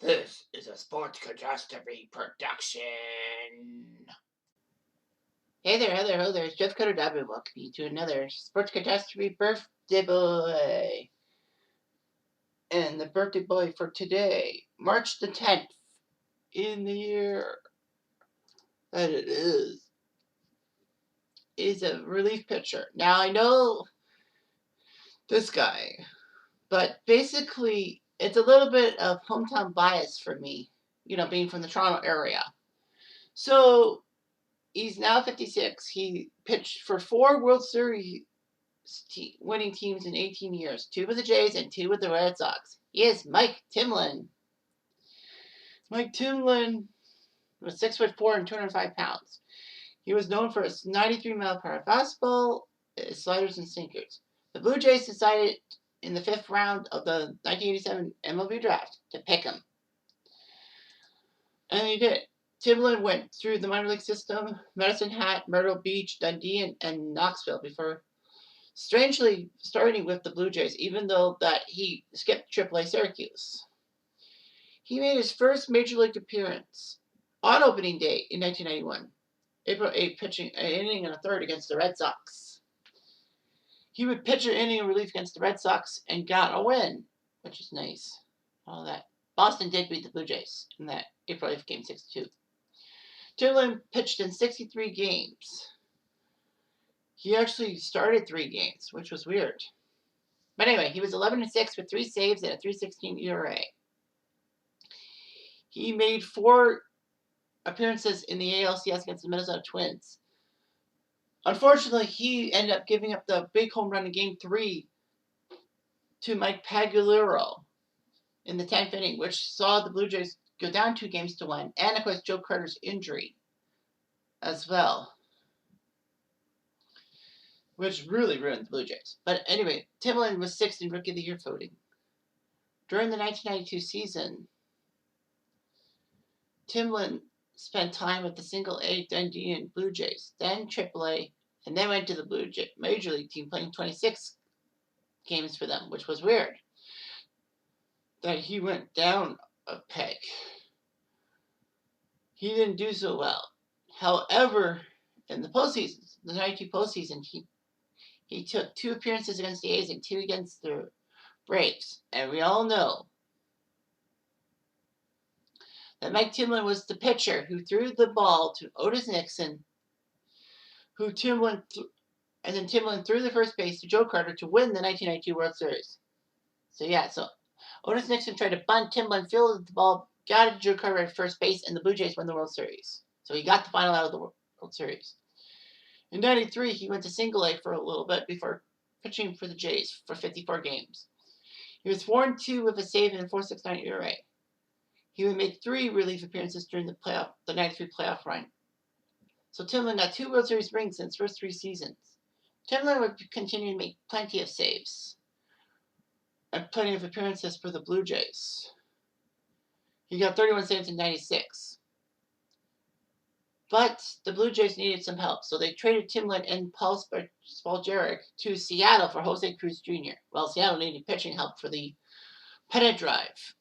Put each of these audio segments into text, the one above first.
This is a sports catastrophe production. Hey there, hey there, hey there. It's Jeff Cutter W. Welcome you to another sports catastrophe birthday boy. And the birthday boy for today, March the 10th, in the year that it is a relief pitcher. Now I know this guy, but basically it's a little bit of hometown bias for me, being from the Toronto area. So he's now 56. He pitched for 4 World Series winning teams in 18 years, 2 with the Jays and 2 with the Red Sox. He is Mike Timlin. Mike Timlin was 6'4" and 205 pounds. He was known for his 93-mile-per-hour fastball, his sliders, and sinkers. The Blue Jays decided in the 5th round of the 1987 MLB draft to pick him. And he did. Timlin went through the minor league system, Medicine Hat, Myrtle Beach, Dundee, and Knoxville before strangely starting with the Blue Jays, even though that he skipped AAA Syracuse. He made his first major league appearance on opening day in 1991, April 8, pitching an inning and a third against the Red Sox. He would pitch an inning of relief against the Red Sox and got a win, which is nice. All that. Boston did beat the Blue Jays in that April 8th game 6-2. Timlin pitched in 63 games. He actually started 3 games, which was weird. But anyway, he was 11-6 with 3 saves and a 3.16 ERA. He made 4 appearances in the ALCS against the Minnesota Twins. Unfortunately, he ended up giving up the big home run in Game 3 to Mike Pagliaro in the 10th inning, which saw the Blue Jays go down 2-1, and of course Joe Carter's injury as well, which really ruined the Blue Jays. But anyway, Timlin was 6th in Rookie of the Year voting. During the 1992 season, Timlin spent time with the Single-A Dundee and Blue Jays, then AAA, and then went to the Major League team, playing 26 games for them, which was weird. That he went down a peg. He didn't do so well. However, in the postseason, the 92 postseason, he took 2 appearances against the A's and 2 against the Braves. And we all know that Mike Timlin was the pitcher who threw the ball to Otis Nixon, and then Timlin threw the first base to Joe Carter to win the 1992 World Series. So Otis Nixon tried to bunt, Timlin fielded the ball, got it to Joe Carter at first base, and the Blue Jays won the World Series. So he got the final out of the World Series. In 93, he went to Single-A for a little bit before pitching for the Jays for 54 games. He was 4-2 with a save and a 4.69 ERA. He would make 3 relief appearances during the 93 playoff run. So Timlin got 2 World Series rings in his first 3 seasons. Timlin would continue to make plenty of saves and plenty of appearances for the Blue Jays. He got 31 saves in 96. But the Blue Jays needed some help, so they traded Timlin and Paul Spaljarek to Seattle for Jose Cruz Jr. Well, Seattle needed pitching help for the pennant drive.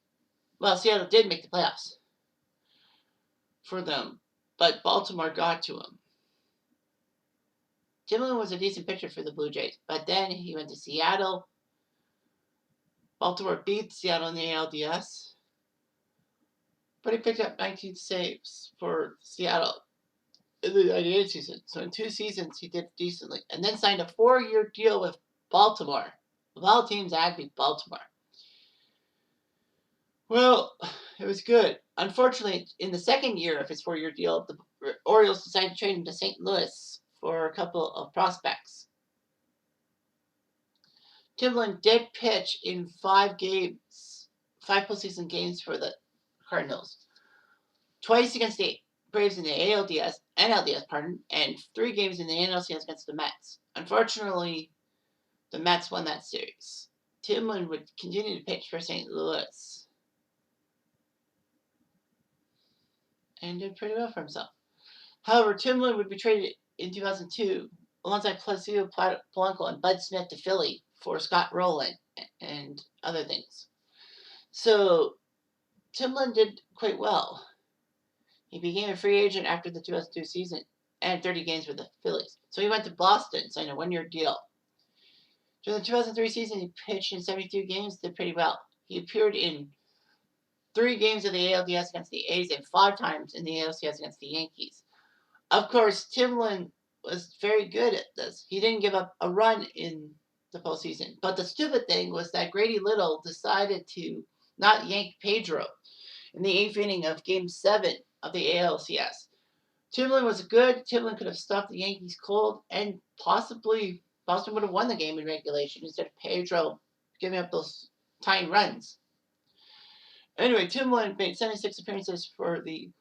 Well, Seattle did make the playoffs for them, but Baltimore got to him. Timlin was a decent pitcher for the Blue Jays, but then he went to Seattle. Baltimore beat Seattle in the ALDS, but he picked up 19 saves for Seattle in the 98 season. So in 2 seasons, he did decently, and then signed a 4-year deal with Baltimore. Of all teams, I'd be Baltimore. Well, it was good. Unfortunately, in the 2nd year of his 4-year deal, the Orioles decided to trade him to St. Louis for a couple of prospects. Timlin did pitch in 5 postseason games for the Cardinals. Twice against the Braves in the NLDS, and 3 games in the NLCS against the Mets. Unfortunately, the Mets won that series. Timlin would continue to pitch for St. Louis and did pretty well for himself. However, Timlin would be traded in 2002 alongside Placido Polanco and Bud Smith to Philly for Scott Rowland and other things. So Timlin did quite well. He became a free agent after the 2002 season and 30 games with the Phillies. So he went to Boston, signed a one-year deal. During the 2003 season, he pitched in 72 games, did pretty well. He appeared in 3 games of the ALDS against the A's and 5 times in the ALCS against the Yankees. Of course, Timlin was very good at this. He didn't give up a run in the postseason. But the stupid thing was that Grady Little decided to not yank Pedro in the 8th inning of Game 7 of the ALCS. Timlin was good. Timlin could have stopped the Yankees cold, and possibly Boston would have won the game in regulation instead of Pedro giving up those tying runs. Anyway, Timlin made 76 appearances for the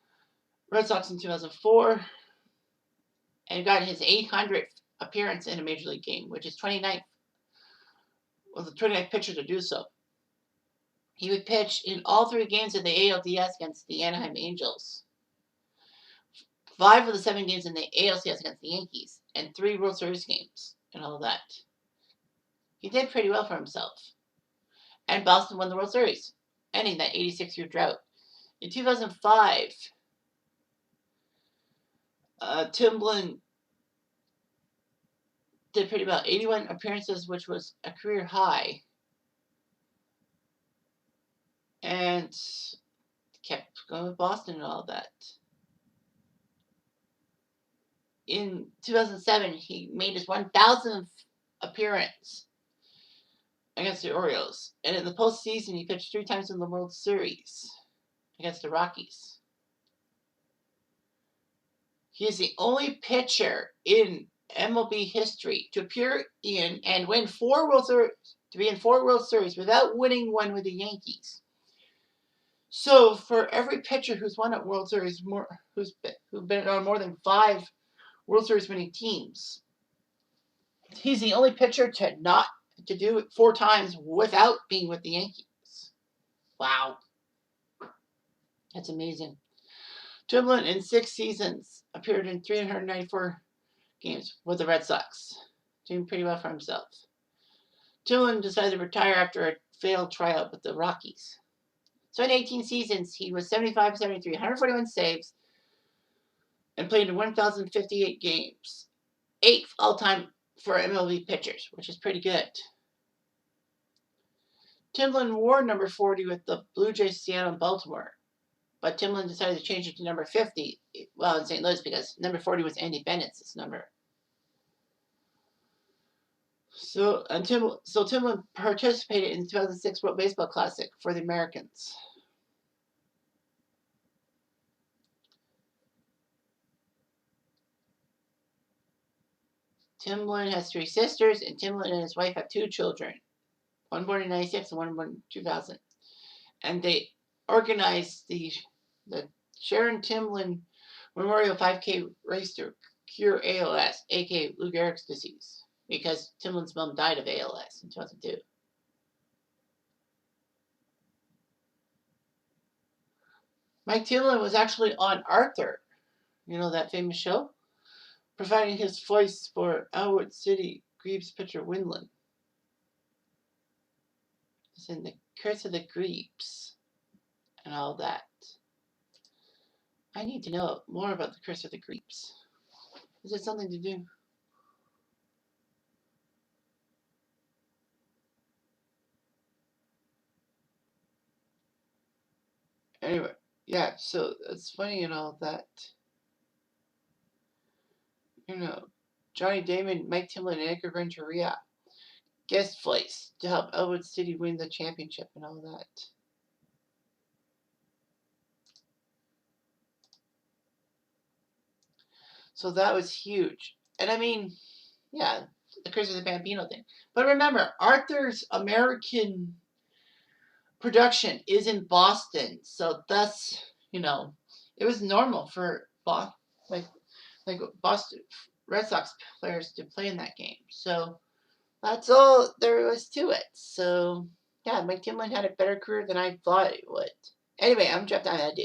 Red Sox in 2004 and got his 800th appearance in a major league game, which is 29th. Was the 29th pitcher to do so. He would pitch in all 3 games of the ALDS against the Anaheim Angels, 5 of the 7 games in the ALCS against the Yankees, and 3 World Series games and all that. He did pretty well for himself. And Boston won the World Series, ending that 86-year drought. In 2005, Timlin did pretty well. 81 appearances, which was a career high. And kept going with Boston and all that. In 2007, he made his 1,000th appearance against the Orioles. And in the postseason, he pitched 3 times in the World Series against the Rockies. He is the only pitcher in MLB history to appear in and win 4 World Series, to be in 4 World Series without winning one with the Yankees. So for every pitcher who's won a World Series, who's been on more than 5 World Series winning teams, he's the only pitcher to do it 4 times without being with the Yankees. Wow. That's amazing. Timlin in 6 seasons appeared in 394 games with the Red Sox, doing pretty well for himself. Timlin decided to retire after a failed tryout with the Rockies. So in 18 seasons, he was 75, 73, 141 saves, and played in 1,058 games. 8th all-time for MLB pitchers, which is pretty good. Timlin wore number 40 with the Blue Jays, Seattle, and Baltimore. But Timlin decided to change it to number 50, in St. Louis, because number 40 was Andy Bennett's number. So Timlin participated in the 2006 World Baseball Classic for the Americans. Timlin has 3 sisters, and Timlin and his wife have 2 children, one born in 1996 and one born in 2000. And they organized the Sharon Timlin Memorial 5K race to cure ALS, aka Lou Gehrig's disease, because Timlin's mom died of ALS in 2002. Mike Timlin was actually on Arthur, that famous show, providing his voice for Elwood City Grebes pitcher Winland. It's in the Curse of the Grebes and all that. I need to know more about the Curse of the Grebes. Is it something to do? Anyway, yeah, so it's funny and all that. Johnny Damon, Mike Timlin, and Edgar Renteria guest flights to help Elwood City win the championship and all that. So that was huge. And I mean, yeah, the Curse of the Bambino thing. But remember, Arthur's American production is in Boston. So that's, it was normal for like Boston Red Sox players to play in that game. So that's all there was to it. So yeah, Mike Timlin had a better career than I thought he would. Anyway, I'm Jeff Diamond.